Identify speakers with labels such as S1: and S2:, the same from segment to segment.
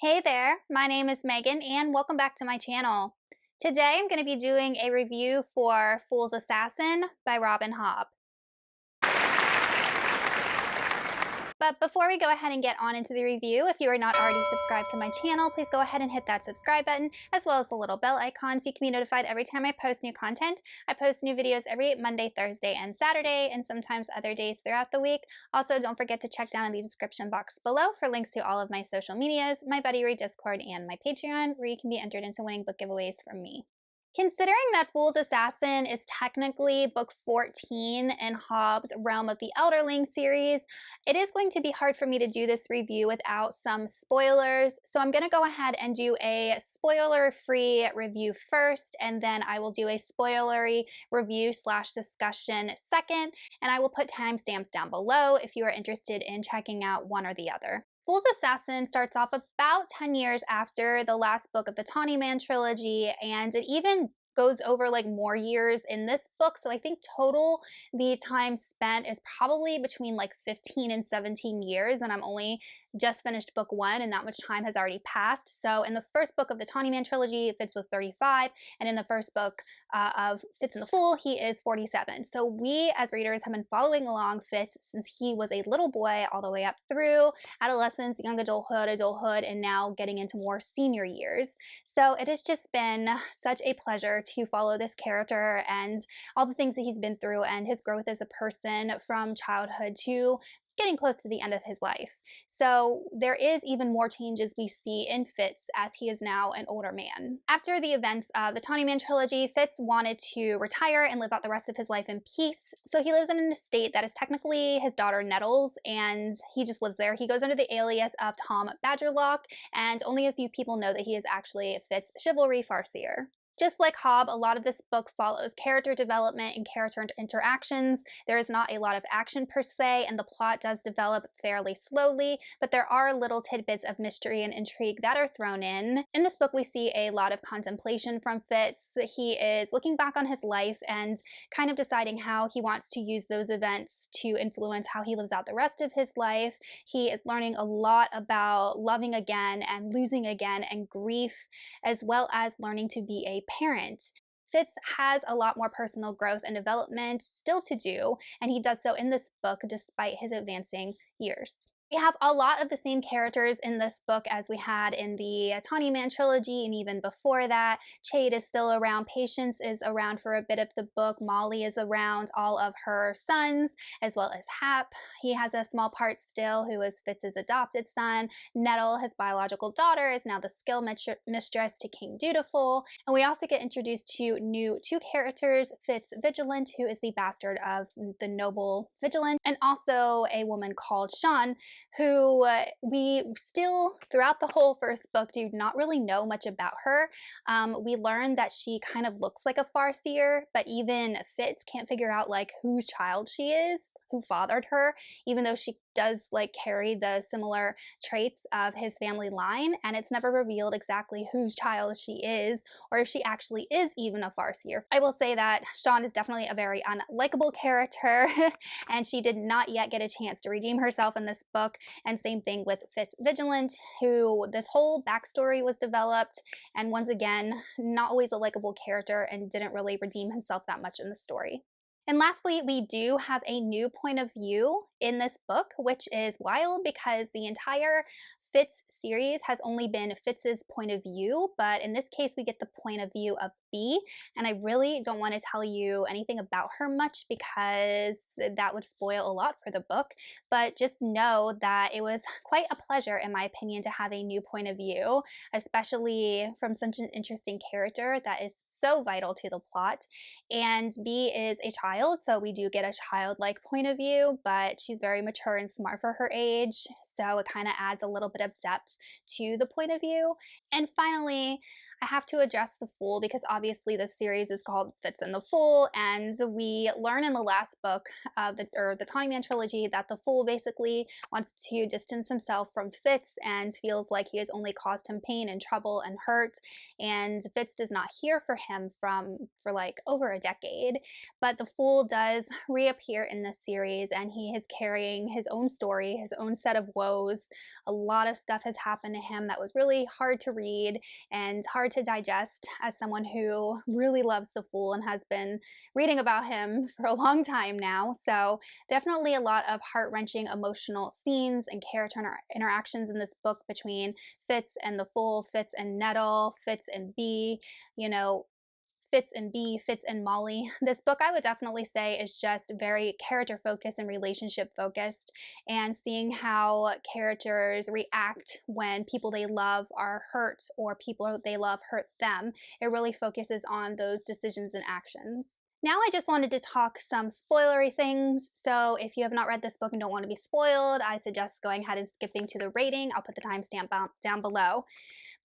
S1: Hey there, my name is Megan and welcome back to my channel. Today I'm going to be doing a review for Fool's Assassin by Robin Hobb. But before we go ahead and get on into the review, if you are not already subscribed to my channel, please go ahead and hit that subscribe button as well as the little bell icon so you can be notified every time I post new content. I post new videos every Monday, Thursday, and Saturday, and sometimes other days throughout the week. Also, don't forget to check down in the description box below for links to all of my social medias, my Buddy Read Discord, and my Patreon, where you can be entered into winning book giveaways from me. Considering that Fool's Assassin is technically book 14 in Hobb's Realm of the Elderling series, it is going to be hard for me to do this review without some spoilers. So I'm going to go ahead and do a spoiler-free review first, and then I will do a spoilery review / discussion second, and I will put timestamps down below if you are interested in checking out one or the other. Fool's Assassin starts off about 10 years after the last book of the Tawny Man trilogy, and it even goes over like more years in this book. So I think total the time spent is probably between like 15 and 17 years, and I'm only just finished book 1 and that much time has already passed. So in the first book of the Tawny Man trilogy, Fitz was 35, and in the first book of Fitz and the Fool, he is 47. So we as readers have been following along Fitz since he was a little boy all the way up through adolescence, young adulthood, and now getting into more senior years. So it has just been such a pleasure to follow this character and all the things that he's been through and his growth as a person from childhood to getting close to the end of his life. So there is even more changes we see in Fitz as he is now an older man. After the events of the Tawny Man trilogy, Fitz wanted to retire and live out the rest of his life in peace. So he lives in an estate that is technically his daughter Nettle's, and he just lives there. He goes under the alias of Tom Badgerlock, and only a few people know that he is actually Fitz chivalry farseer. Just like Hobb, a lot of this book follows character development and character interactions. There is not a lot of action per se, and the plot does develop fairly slowly, but there are little tidbits of mystery and intrigue that are thrown in. In this book, we see a lot of contemplation from Fitz. He is looking back on his life and kind of deciding how he wants to use those events to influence how he lives out the rest of his life. He is learning a lot about loving again and losing again and grief, as well as learning to be a parent. Fitz has a lot more personal growth and development still to do, and he does so in this book despite his advancing years. We have a lot of the same characters in this book as we had in the Tawny Man trilogy, and even before that. Chade is still around, Patience is around for a bit of the book, Molly is around, all of her sons, as well as Hap. He has a small part still, who is Fitz's adopted son. Nettle, his biological daughter, is now the skill mistress to King Dutiful. And we also get introduced to two characters, Fitz Vigilant, who is the bastard of the noble Vigilant, and also a woman called Sean, who we still, throughout the whole first book, do not really know much about her. We learn that she kind of looks like a farseer, but even Fitz can't figure out like whose child she is, who fathered her, even though she does like carry the similar traits of his family line, and it's never revealed exactly whose child she is or if she actually is even a farseer. I will say that Sean is definitely a very unlikable character and she did not yet get a chance to redeem herself in this book, and same thing with Fitz Vigilant, who this whole backstory was developed, and once again, not always a likable character and didn't really redeem himself that much in the story. And lastly, we do have a new point of view in this book, which is wild because the entire Fitz series has only been Fitz's point of view, but in this case we get the point of view of Bee, and I really don't want to tell you anything about her much because that would spoil a lot for the book, but just know that it was quite a pleasure, in my opinion, to have a new point of view, especially from such an interesting character that is so vital to the plot. And Bee is a child, so we do get a childlike point of view, but she's very mature and smart for her age, so it kind of adds a little bit of depth to the point of view. And finally, I have to address the Fool because obviously this series is called Fitz and the Fool, and we learn in the last book of the Tawny Man trilogy that the Fool basically wants to distance himself from Fitz and feels like he has only caused him pain and trouble and hurt, and Fitz does not hear for him for like over a decade. But the Fool does reappear in this series, and he is carrying his own story, his own set of woes. A lot of stuff has happened to him that was really hard to read and hard to digest as someone who really loves the Fool and has been reading about him for a long time now. So definitely a lot of heart-wrenching emotional scenes and character interactions in this book between Fitz and the Fool, Fitz and Nettle, Fitz and Bee, you know, Fitz and Bee, Fitz and Molly. This book, I would definitely say, is just very character focused and relationship focused, and seeing how characters react when people they love are hurt or people they love hurt them. It really focuses on those decisions and actions. Now I just wanted to talk some spoilery things. So if you have not read this book and don't want to be spoiled, I suggest going ahead and skipping to the rating. I'll put the timestamp down below.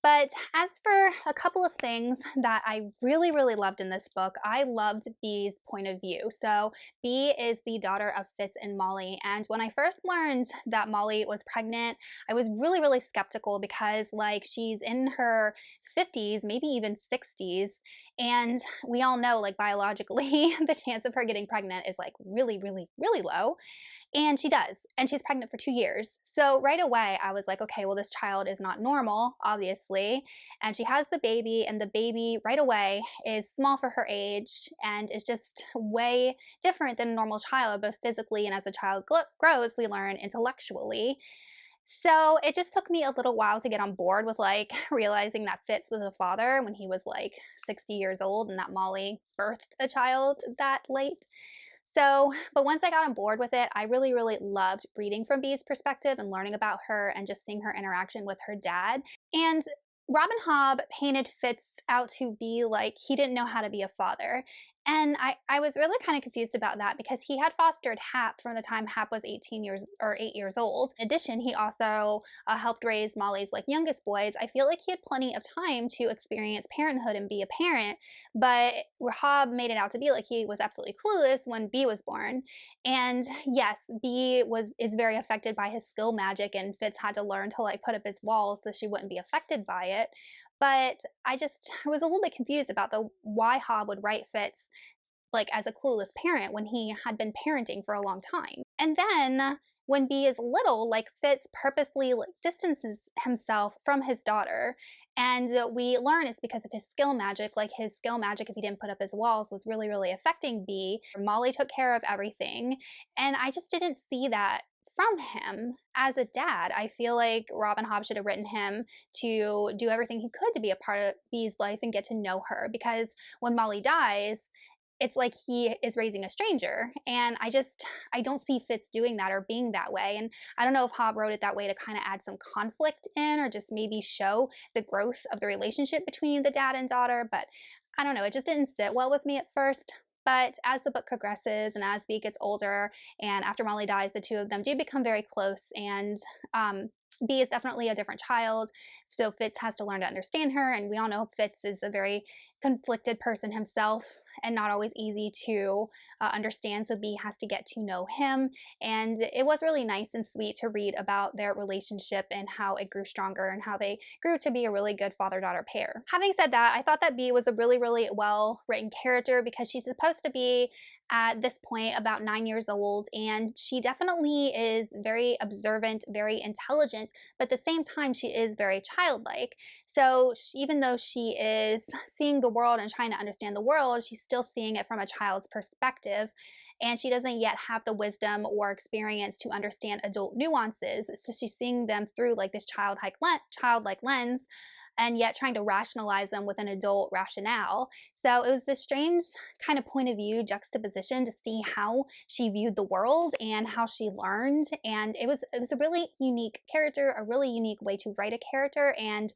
S1: But as for a couple of things that I really, really loved in this book, I loved Bee's point of view. So Bee is the daughter of Fitz and Molly. And when I first learned that Molly was pregnant, I was really, really skeptical because like she's in her 50s, maybe even 60s. And we all know like biologically, the chance of her getting pregnant is like really, really, really low. And she does. And she's pregnant for 2 years. So right away, I was like, okay, well, this child is not normal, obviously. And she has the baby, and the baby right away is small for her age and is just way different than a normal child, both physically and as a child grows, we learn intellectually. So it just took me a little while to get on board with like realizing that Fitz was a father when he was like 60 years old and that Molly birthed a child that late. So, but once I got on board with it, I really, really loved reading from Bee's perspective and learning about her and just seeing her interaction with her dad. And Robin Hobb painted Fitz out to be like he didn't know how to be a father. And I was really kind of confused about that because he had fostered Hap from the time Hap was 18 years or 8 years old. In addition, he also helped raise Molly's like youngest boys. I feel like he had plenty of time to experience parenthood and be a parent, but Hobb made it out to be like he was absolutely clueless when Bee was born. And yes, is very affected by his skill magic, and Fitz had to learn to like put up his walls so she wouldn't be affected by it. But I was a little bit confused about the why Hobb would write Fitz like as a clueless parent when he had been parenting for a long time. And then when Bee is little, like Fitz purposely like, distances himself from his daughter. And we learn it's because of his skill magic. Like his skill magic, if he didn't put up his walls, was really, really affecting Bee. Molly took care of everything. And I just didn't see that from him as a dad. I feel like Robin Hobb should have written him to do everything he could to be a part of Bee's life and get to know her, because when Molly dies, it's like he is raising a stranger. And I don't see Fitz doing that or being that way. And I don't know if Hobb wrote it that way to kind of add some conflict in or just maybe show the growth of the relationship between the dad and daughter, but I don't know, it just didn't sit well with me at first. But as the book progresses and as Bee gets older and after Molly dies, the two of them do become very close, and Bee is definitely a different child, so Fitz has to learn to understand her, and we all know Fitz is a very conflicted person himself and not always easy to understand, so Bee has to get to know him. And it was really nice and sweet to read about their relationship and how it grew stronger and how they grew to be a really good father-daughter pair. Having said that, I thought that Bee was a really, really well-written character because she's supposed to be at this point about 9 years old, and she definitely is very observant, very intelligent, but at the same time she is very childlike. So even though she is seeing the world and trying to understand the world, she's still seeing it from a child's perspective, and she doesn't yet have the wisdom or experience to understand adult nuances. So she's seeing them through like this childlike lens, and yet trying to rationalize them with an adult rationale. So it was this strange kind of point of view juxtaposition to see how she viewed the world and how she learned. And it was a really unique character, a really unique way to write a character. And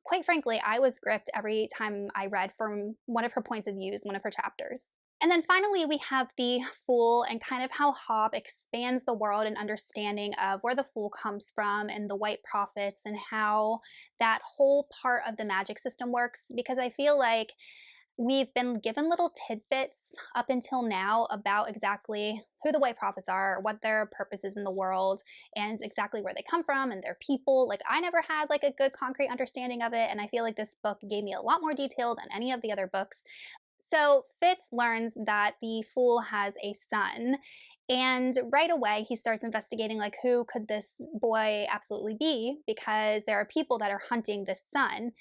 S1: quite frankly, I was gripped every time I read from one of her points of views, one of her chapters. And then finally, we have the Fool and kind of how Hobb expands the world and understanding of where the Fool comes from and the White Prophets and how that whole part of the magic system works. Because I feel like we've been given little tidbits up until now about exactly who the white prophets are, what their purpose is in the world, and exactly where they come from and their people. Like, I never had like a good concrete understanding of it, and I feel like this book gave me a lot more detail than any of the other books. So Fitz learns that the fool has a son, and right away he starts investigating like who could this boy absolutely be, because there are people that are hunting this son.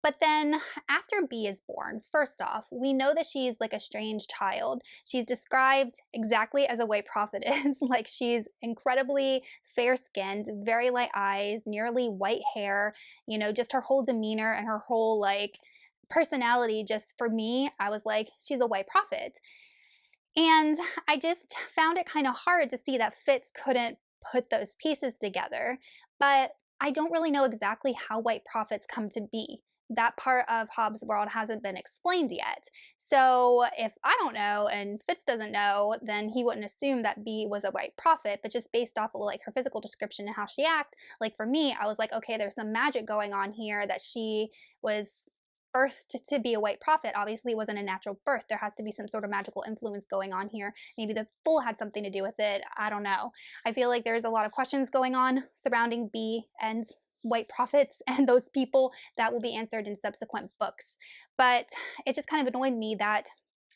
S1: But then after B is born, first off, we know that she's like a strange child. She's described exactly as a white prophet is. Like, she's incredibly fair-skinned, very light eyes, nearly white hair, just her whole demeanor and her whole like personality. Just for me, I was like, she's a white prophet. And I just found it kind of hard to see that Fitz couldn't put those pieces together. But I don't really know exactly how white prophets come to be. That part of Hobb's world hasn't been explained yet. So if I don't know and Fitz doesn't know, then he wouldn't assume that B was a white prophet. But just based off of like her physical description and how she acted, like for me, I was like, okay, there's some magic going on here, that she was birthed to be a white prophet. Obviously, it wasn't a natural birth. There has to be some sort of magical influence going on here. Maybe the fool had something to do with it. I don't know. I feel like there's a lot of questions going on surrounding B and white prophets and those people that will be answered in subsequent books. But it just kind of annoyed me that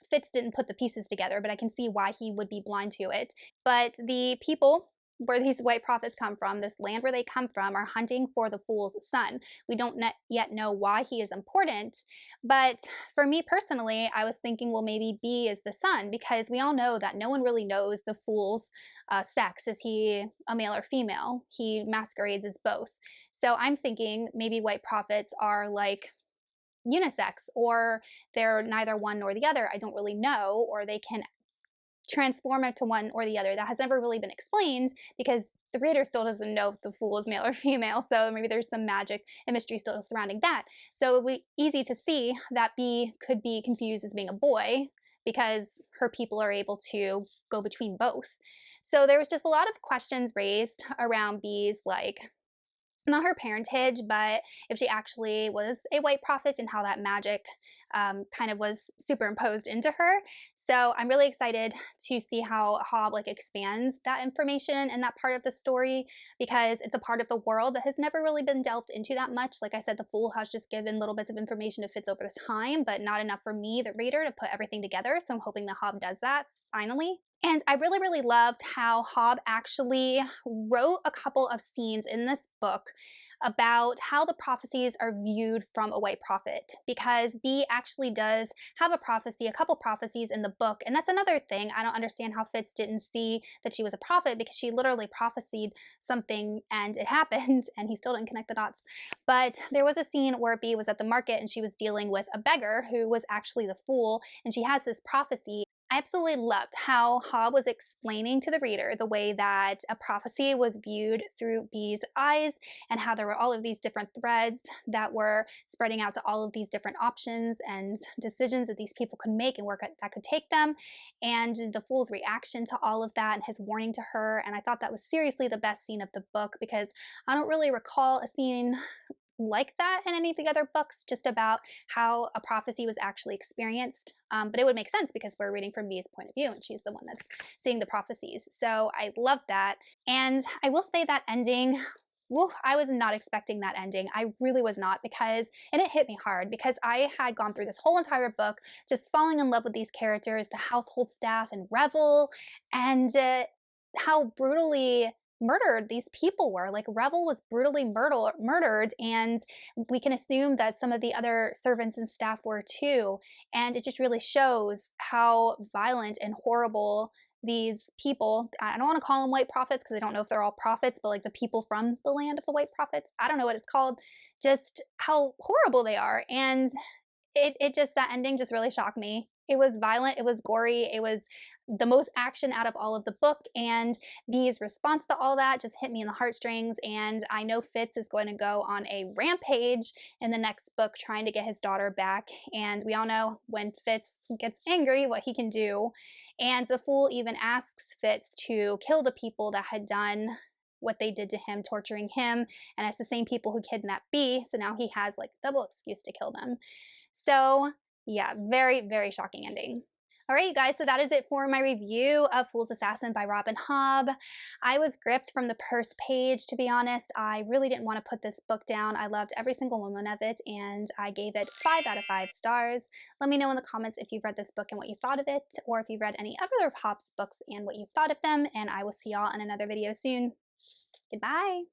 S1: Fitz didn't put the pieces together, but I can see why he would be blind to it. But the people where these white prophets come from, this land where they come from, are hunting for the fool's son. We don't yet know why he is important, but for me personally, I was thinking, well, maybe B is the son, because we all know that no one really knows the fool's sex. Is he a male or female? He masquerades as both. So I'm thinking maybe white prophets are like unisex, or they're neither one nor the other. I don't really know, or they can transform it to one or the other. That has never really been explained, because the reader still doesn't know if the fool is male or female. So maybe there's some magic and mystery still surrounding that. So it would be easy to see that B could be confused as being a boy, because her people are able to go between both. So there was just a lot of questions raised around B's, like, not her parentage, but if she actually was a white prophet and how that magic kind of was superimposed into her. So I'm really excited to see how Hobb like expands that information and that part of the story, because it's a part of the world that has never really been delved into that much. Like I said, the Fool has just given little bits of information to Fitz over the time, but not enough for me, the reader, to put everything together. So I'm hoping that Hobb does that finally. And I really, really loved how Hobb actually wrote a couple of scenes in this book about how the prophecies are viewed from a white prophet, because B actually does have a prophecy, a couple prophecies in the book. And that's another thing. I don't understand how Fitz didn't see that she was a prophet, because she literally prophesied something and it happened, and he still didn't connect the dots. But there was a scene where B was at the market and she was dealing with a beggar who was actually the fool, and she has this prophecy. I absolutely loved how Hobb was explaining to the reader the way that a prophecy was viewed through B's eyes, and how there were all of these different threads that were spreading out to all of these different options and decisions that these people could make and where that could take them, and the fool's reaction to all of that and his warning to her. And I thought that was seriously the best scene of the book, because I don't really recall a scene like that in any of the other books, just about how a prophecy was actually experienced. But it would make sense, because we're reading from B's point of view and she's the one that's seeing the prophecies. So I love that. And I will say that ending, woo, I was not expecting that ending. I really was not, and it hit me hard, because I had gone through this whole entire book just falling in love with these characters, the household staff and Revel, and how brutally murdered these people were. Like, Revel was brutally murdered, and we can assume that some of the other servants and staff were too. And it just really shows how violent and horrible these people, I don't want to call them white prophets, because I don't know if they're all prophets, but like the people from the land of the white prophets, I don't know what it's called, just how horrible they are. And it just, that ending just really shocked me. It was violent, it was gory, it was the most action out of all of the book, and B's response to all that just hit me in the heartstrings. And I know Fitz is going to go on a rampage in the next book trying to get his daughter back, and we all know when Fitz gets angry what he can do. And the Fool even asks Fitz to kill the people that had done what they did to him, torturing him, and it's the same people who kidnapped B, so now he has like double excuse to kill them. So Yeah, very, very shocking ending. All right, you guys, so that is it for my review of Fool's Assassin by Robin Hobb. I was gripped from the first page, to be honest. I really didn't want to put this book down. I loved every single moment of it, and I gave it 5 out of 5 stars. Let me know in the comments if you've read this book and what you thought of it, or if you've read any other Hobb's books and what you thought of them, and I will see y'all in another video soon. Goodbye.